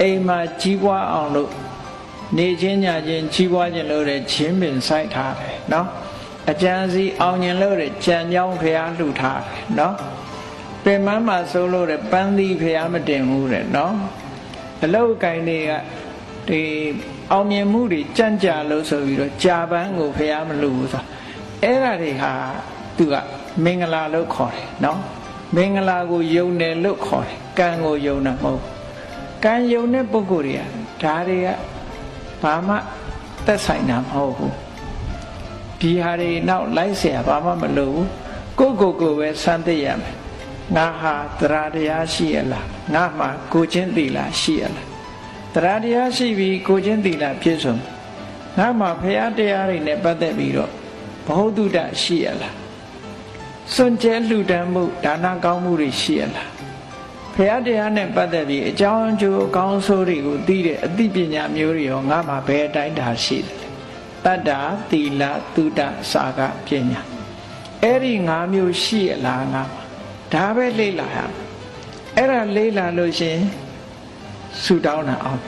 အိမ်မှာကြီးပွားအောင်လို့နေချင်းညချင်းကြီးပွားခြင်းလို့တဲ့ချင်းပင်စိုက်ထားတယ်နော်အကျဉ်းစီအောင်ခြင်းလို့တဲ့ကြံကြောင်းဖျားလှူထားတယ်နော်ပင်မမှာစိုးလို့တဲ့ပန်းသီးဖျားမတင်ဘူးတဲ့နော်အလောက်ကိုင်းတွေကဒီအောင်မြင်မှုတွေကြံ့ကြာလို့ဆိုပြီးတော့ကြာပန်းကိုဖျားမလှူဘူးဆိုအဲ့ဒါတွေဟာသူကမင်္ဂလာလို့ခေါ်တယ်နော်မင်္ဂလာကိုယုံတယ်လို့ခေါ်တယ်ကံကိုယုံတာမဟုတ်ကံယုံတဲ့ပုဂ္ဂိုလ်တွေကဒါတွေကဘာမှသက်ဆိုင်တာမဟုတ်ဘူးဒီဟာတွေနောက်လိုက်เสียဘာမှမလိုဘူးကိုယ်ပဲစမ်းသိရမယ်ငါဟာတရားတရားရှိရလားငါမှကိုချင်းသီလရှိရလားတရားတရားရှိပြီးကိုချင်းသီလပြည့်စုံငါမှဘုရားတရားတွေနဲ့ပတ်သက်ပြီးတော့ဘ ਹੁ တုတရှိရလားစွန့်ကြဲလှူဒန်းမှုဒါနကောင်းမှုတွေရှိရလားဘုရားတရားနဲ့ပတ်သက်ပြီးအကြောင်းအကျိုးအကောင်းဆိုးတွေကိုသိတဲ့အသိပညာမျိုးတွေရောငါမှဘယ်အတိုင်းတာရှိတယ်တတ္တာသီလသုဒ္ဓစာကပညာအဲ့ဒီ၅မျိုးရှိရလားငါမှဒါပဲလေ့လာရမယ်အဲ့ဒါလေ့လာလို့ရှင်ဆူတောင်းတာအောင်